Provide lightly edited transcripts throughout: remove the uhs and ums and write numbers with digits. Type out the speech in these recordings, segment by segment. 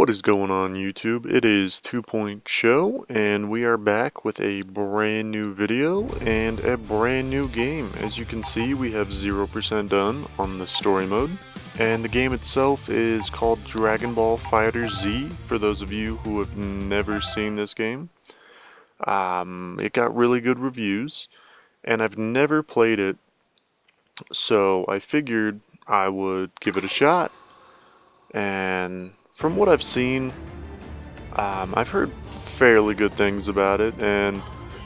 What is going on YouTube? It is 2 Point Show and we are back with a brand new video and a brand new game. As you can see, we have 0% done on the story mode, and the game itself is called Dragon Ball FighterZ for those of you who have never seen this game. It got really good reviews and I've never played it, so I figured I would give it a shot. And from what I've seen, I've heard fairly good things about it, and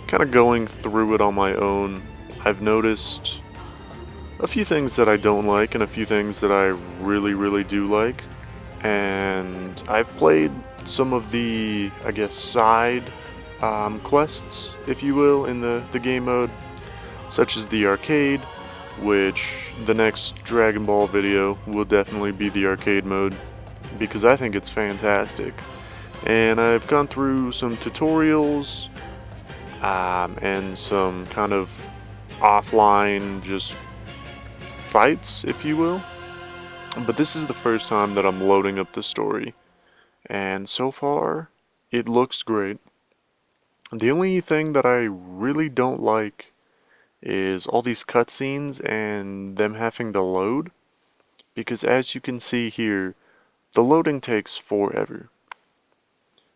kind of going through it on my own, I've noticed a few things that I don't like and a few things that I really do like. And I've played some of the, I guess, side quests, if you will, in the game mode, such as the arcade, which the next Dragon Ball video will definitely be the arcade mode, because I think it's fantastic. And I've gone through some tutorials and some kind of offline just fights, if you will. But this is the first time that I'm loading up the story, and so far it looks great. The only thing that I really don't like is all these cutscenes and them having to load, because as you can see here, the loading takes forever,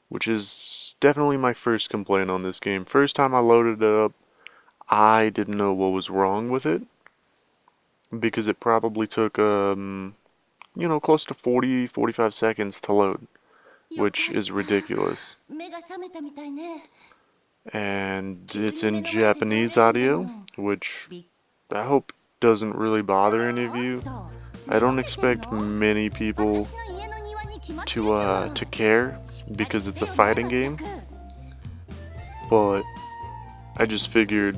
which is definitely my first complaint on this game. First time I loaded it up, I didn't know what was wrong with it, because it probably took close to 40-45 seconds to load, which is ridiculous. And it's in Japanese audio, which I hope doesn't really bother any of you. I don't expect many people to care, because it's a fighting game, but I just figured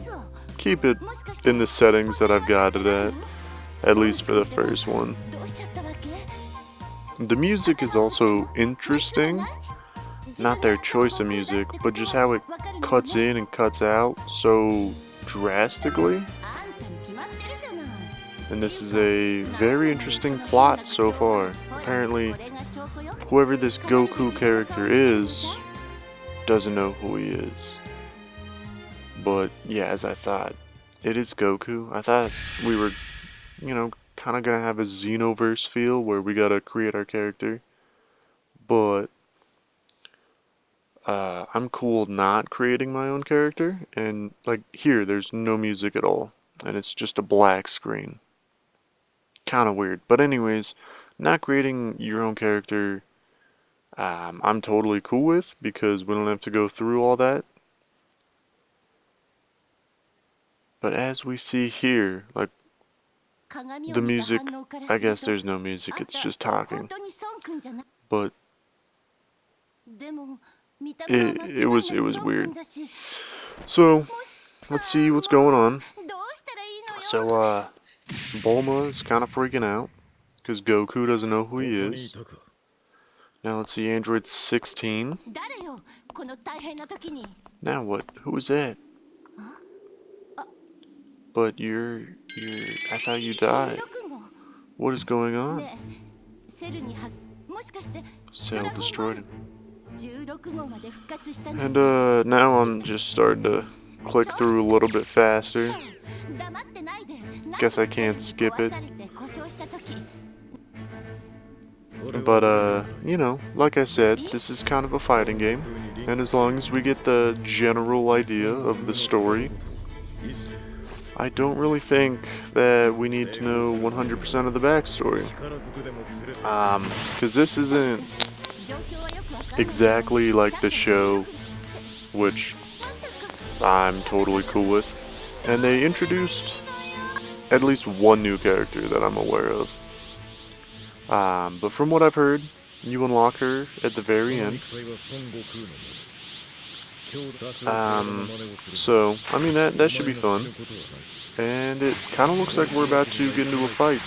keep it in the settings that I've got it at least for the first one. The music is also interesting. Not their choice of music, but just how it cuts in and cuts out so drastically. And this is a very interesting plot so far. Apparently, whoever this Goku character is doesn't know who he is. But yeah, as I thought, it is Goku. I thought we were, kind of gonna have a Xenoverse feel where we gotta create our character. But I'm cool not creating my own character, and like here there's no music at all and it's just a black screen. Kind of weird, but anyways, not creating your own character I'm totally cool with, because we don't have to go through all that. But as we see here, like the music, I guess there's no music, it's just talking, but it was weird. So let's see what's going on. So Bulma is kind of freaking out because Goku doesn't know who he is. Now let's see, Android 16. Now what? Who was that? But I thought you died. What is going on? Cell destroyed him. And now I'm just starting to click through a little bit faster. Guess I can't skip it. But like I said, this is kind of a fighting game, and as long as we get the general idea of the story, I don't really think that we need to know 100% of the backstory. Because this isn't exactly like the show, which I'm totally cool with. And they introduced at least one new character that I'm aware of. But from what I've heard, you unlock her at the very end. So, I mean, that should be fun. And it kind of looks like we're about to get into a fight.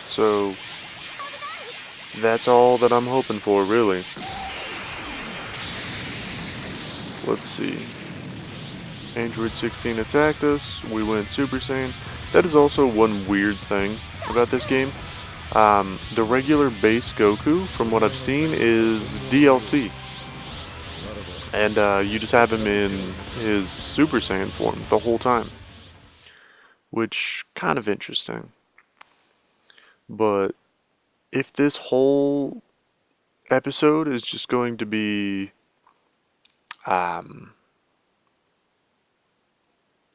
So, that's all that I'm hoping for, really. Let's see. Android 16 attacked us. We went Super Saiyan. That is also one weird thing about this game. The regular base Goku, from what I've seen, is DLC. And you just have him in his Super Saiyan form the whole time. Which, kind of interesting. But if this whole episode is just going to be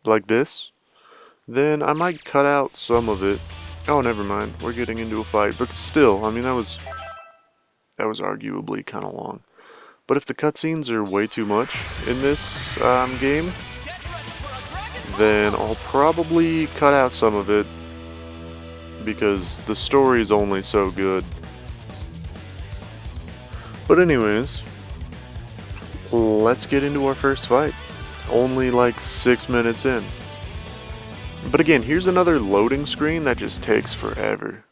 like this, then I might cut out some of it. Oh, never mind. We're getting into a fight. But still, I mean, that was arguably kind of long. But if the cutscenes are way too much in this game, then I'll probably cut out some of it because the story is only so good. But anyways, let's get into our first fight. Only like 6 minutes in. But again, here's another loading screen that just takes forever.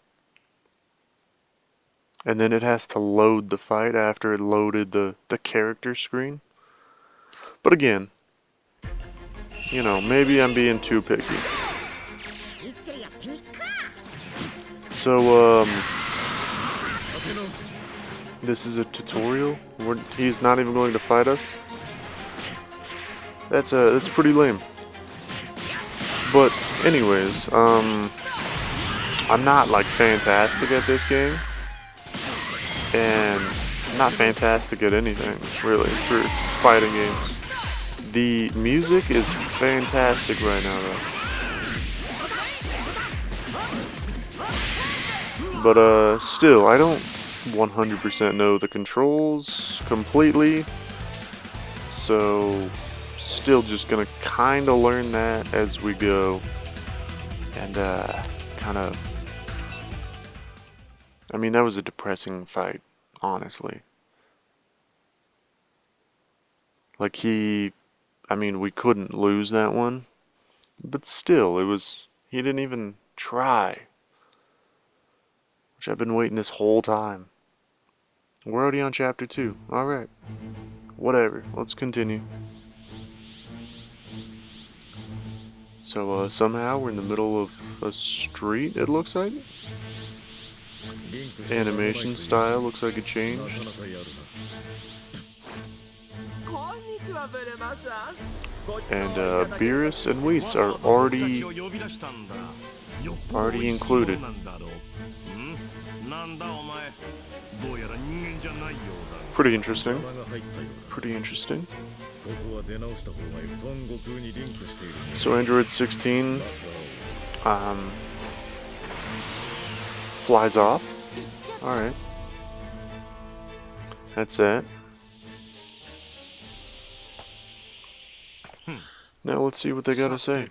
And then it has to load the fight after it loaded the character screen. But again, you know, maybe I'm being too picky. So, this is a tutorial? He's not even going to fight us? That's pretty lame. But anyways, I'm not like fantastic at this game. And not fantastic at anything, really, for fighting games. The music is fantastic right now, though. But still, I don't 100% know the controls completely. So, still just gonna kind of learn that as we go. And kind of... I mean, that was a depressing fight, honestly. Like I mean, we couldn't lose that one. But still, he didn't even try. Which I've been waiting this whole time. We're already on chapter 2. Alright. Whatever. Let's continue. So, somehow we're in the middle of a street, it looks like. Animation style looks like it changed. And Beerus and Whis are already included. Pretty interesting. Pretty interesting. So Android 16 flies off. Alright. That's it. Now let's see what they gotta say.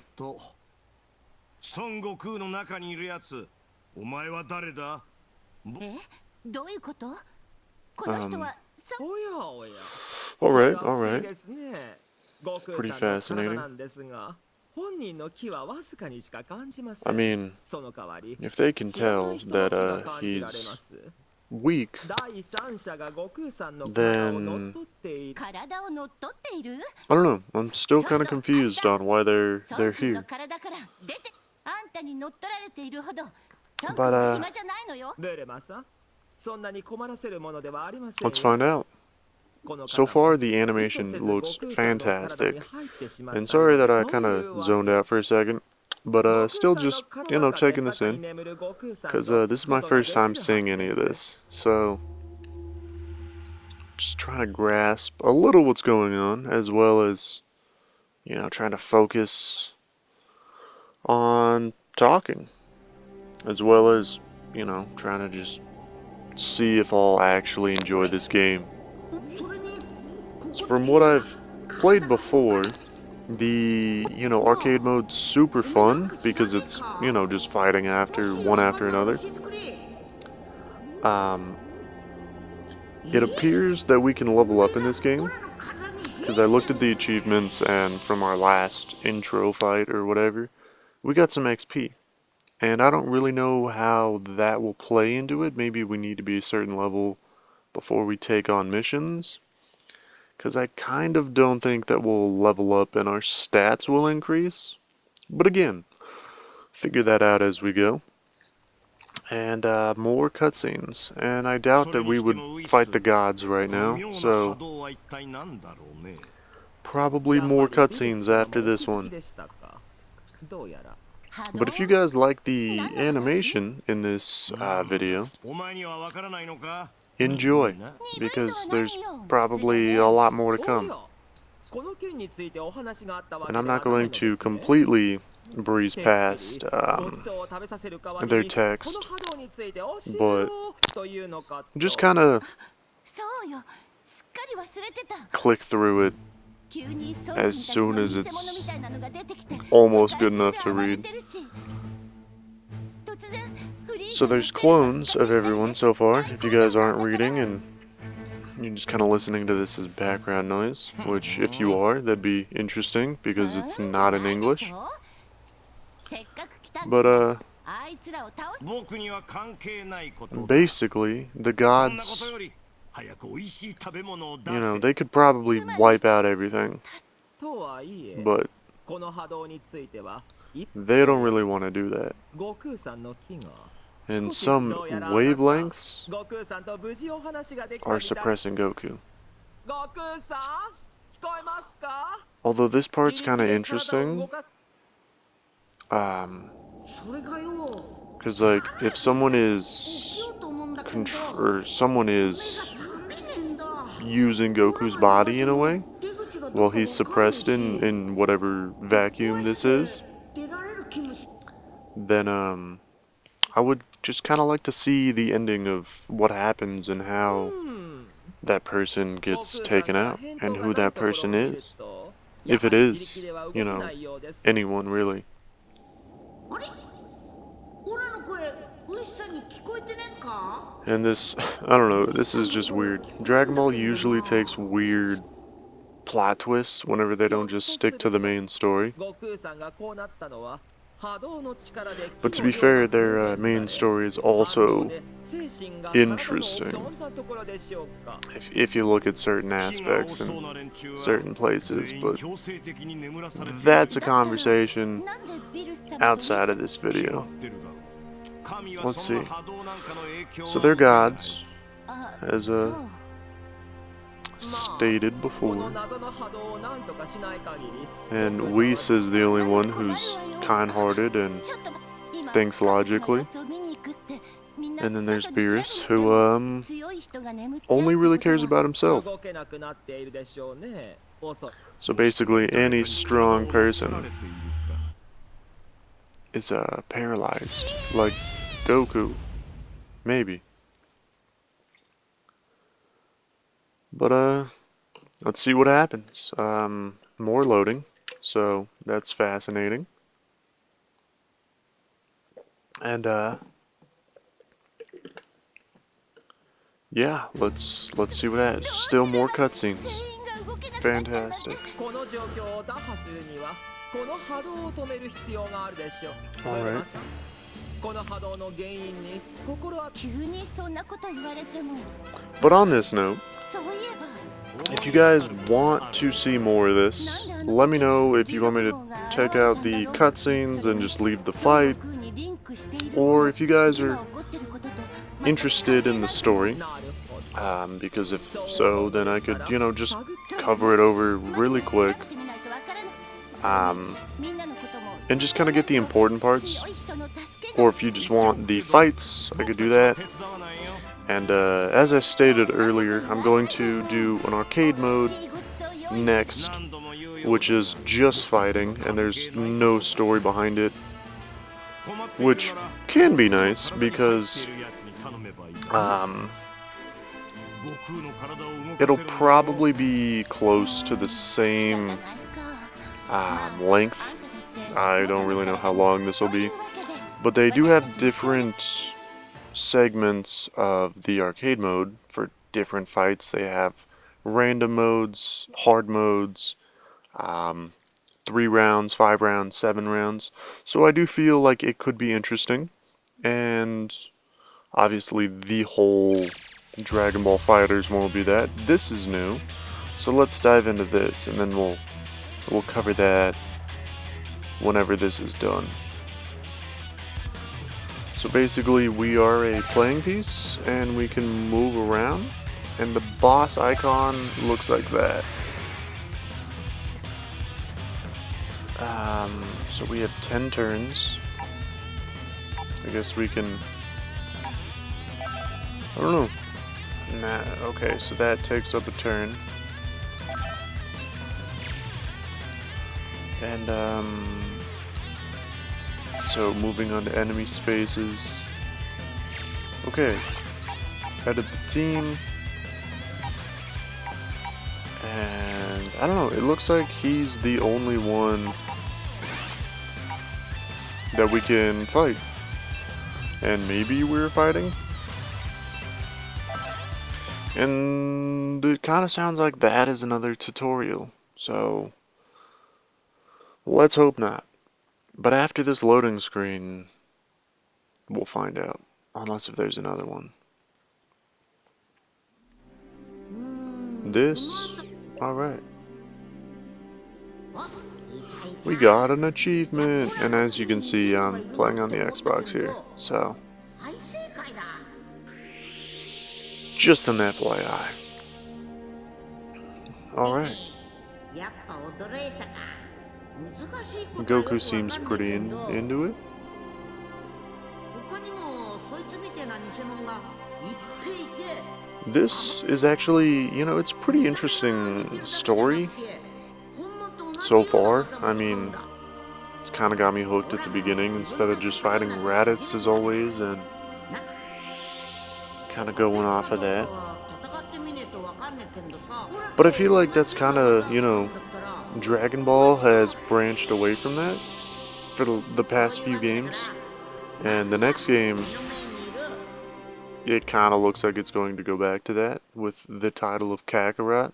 Alright, alright. Pretty fascinating. I mean, if they can tell that he's weak, then I don't know. I'm still kind of confused on why they're here. But let's find out. So far, the animation looks fantastic. And sorry that I kind of zoned out for a second. But still just, you know, taking this in. Because this is my first time seeing any of this. So, just trying to grasp a little what's going on. As well as, you know, trying to focus on talking. As well as, you know, trying to just see if I'll actually enjoy this game. So from what I've played before, the, you know, arcade mode's super fun because it's, you know, just fighting one after another. It appears that we can level up in this game because I looked at the achievements and from our last intro fight or whatever, we got some XP. And I don't really know how that will play into it. Maybe we need to be a certain level before we take on missions. Because I kind of don't think that we'll level up and our stats will increase. But again, figure that out as we go. And more cutscenes. And I doubt that we would fight the gods right now, so probably more cutscenes after this one. But if you guys like the animation in this video, enjoy, because there's probably a lot more to come. And I'm not going to completely breeze past their text, but just kind of click through it as soon as it's almost good enough to read. So there's clones of everyone so far, if you guys aren't reading and you're just kind of listening to this as background noise, which if you are, that'd be interesting because it's not in English. But basically, the gods, you know, they could probably wipe out everything, but they don't really want to do that. And some wavelengths are suppressing Goku. Although this part's kind of interesting, because like if someone is using Goku's body in a way, well, he's suppressed in whatever vacuum this is, then I would just kind of like to see the ending of what happens and how that person gets taken out and who that person is. If it is, you know, anyone really. And this, I don't know, this is just weird. Dragon Ball usually takes weird plot twists whenever they don't just stick to the main story. But to be fair, their main story is also interesting if you look at certain aspects and certain places, but that's a conversation outside of this video. Let's see. So they're gods, as stated before, and Whis is the only one who's kind-hearted and thinks logically. And then there's Beerus, who only really cares about himself. So basically, any strong person is paralyzed, like Goku, maybe. But let's see what happens. More loading, so that's fascinating. And yeah, let's see what happens. Still more cutscenes. Fantastic. Alright. But on this note, if you guys want to see more of this, let me know if you want me to check out the cutscenes and just leave the fight, or if you guys are interested in the story, because if so, then I could, you know, just cover it over really quick, and just kind of get the important parts. Or if you just want the fights, I could do that. And as I stated earlier, I'm going to do an arcade mode next, which is just fighting, and there's no story behind it, which can be nice because it'll probably be close to the same length. I don't really know how long this will be, but they do have different segments of the arcade mode for different fights. They have random modes, hard modes, 3 rounds, 5 rounds, 7 rounds. So I do feel like it could be interesting, and obviously the whole Dragon Ball FighterZ one will be that. This is new, so let's dive into this, and then we'll cover that whenever this is done. So basically we are a playing piece and we can move around, and the boss icon looks like that. So we have 10 turns. I guess we can, I don't know. Nah, okay, so that takes up a turn. And so moving on to enemy spaces. Okay, edit the team. And I don't know, it looks like he's the only one that we can fight. And maybe we're fighting? And it kind of sounds like that is another tutorial. So let's hope not. But after this loading screen, we'll find out. Unless if there's another one. This? Alright. We got an achievement! And as you can see, I'm playing on the Xbox here. So, just an FYI. Alright. Goku seems pretty into it. This is actually, you know, it's a pretty interesting story so far. I mean, it's kind of got me hooked at the beginning instead of just fighting Raditz as always and kind of going off of that. But I feel like that's kind of, you know, Dragon Ball has branched away from that for the past few games. And the next game, it kind of looks like it's going to go back to that with the title of Kakarot.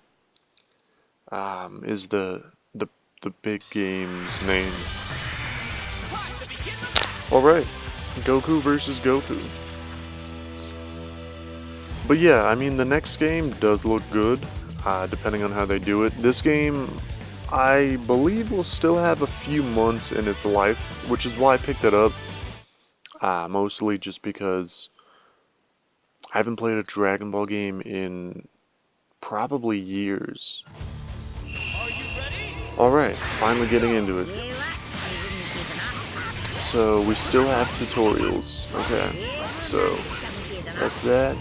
Is the big game's name. Alright, Goku versus Goku. But yeah, I mean the next game does look good, depending on how they do it. This game, I believe, will still have a few months in its life, which is why I picked it up. Mostly just because I haven't played a Dragon Ball game in probably years. Alright, finally getting into it. So we still have tutorials. Okay, so that's that.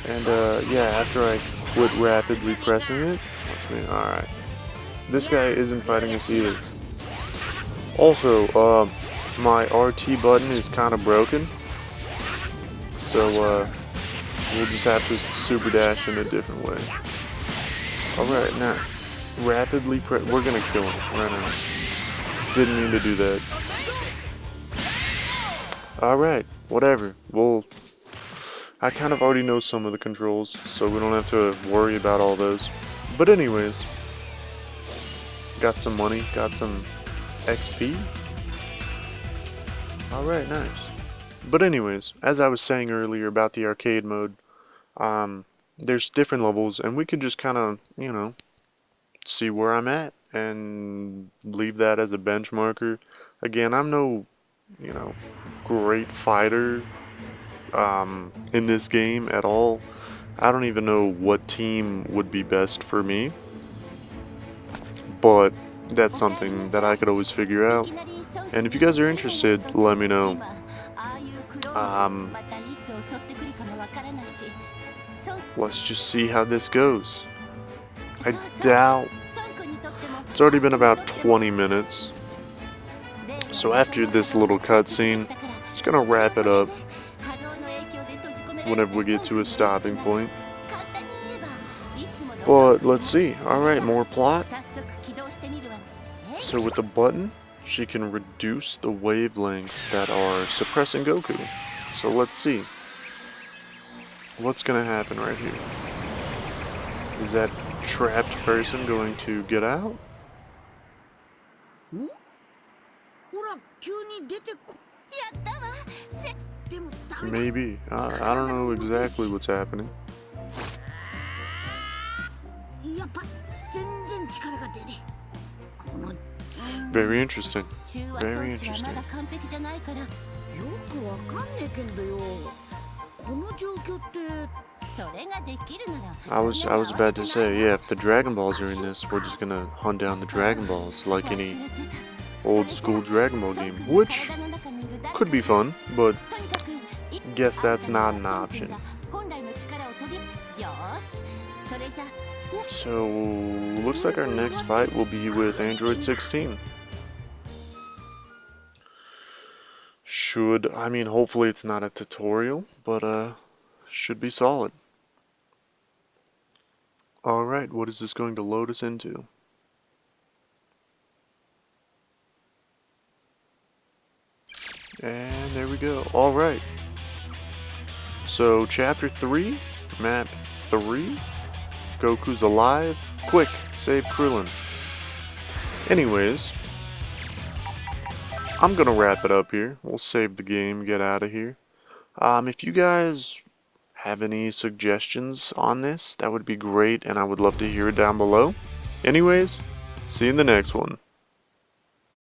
And yeah, after I quit rapidly pressing it, that's me. Alright. This guy isn't fighting us either. Also, my RT button is kind of broken. So, we'll just have to super dash in a different way. Alright, now, rapidly press. We're gonna kill him right now. Didn't mean to do that. Alright, whatever. I kind of already know some of the controls, so we don't have to worry about all those. But anyways, got some money, got some XP. Alright, nice. But anyways, as I was saying earlier about the arcade mode, there's different levels, and we could just kind of, you know, see where I'm at, and leave that as a benchmarker. Again, I'm no, you know, great fighter in this game at all. I don't even know what team would be best for me, but that's something that I could always figure out. And if you guys are interested, let me know. Let's just see how this goes. I doubt. It's already been about 20 minutes. So after this little cutscene, it's gonna wrap it up whenever we get to a stopping point. But let's see. Alright, more plot. So with the button, she can reduce the wavelengths that are suppressing Goku. So let's see. What's gonna happen right here? Is that trapped person going to get out? Maybe. I don't know exactly what's happening. Very interesting. Very interesting. I was about to say, yeah, if the Dragon Balls are in this, we're just gonna hunt down the Dragon Balls like any old school Dragon Ball game, which could be fun, but guess that's not an option. So, looks like our next fight will be with Android 16. I mean, hopefully it's not a tutorial, but should be solid. Alright, what is this going to load us into? And there we go. Alright. So, Chapter 3, Map 3, Goku's alive. Quick, save Krillin. Anyways, I'm gonna wrap it up here. We'll save the game, get out of here. If you guys have any suggestions on this, that would be great, and I would love to hear it down below. Anyways, see you in the next one.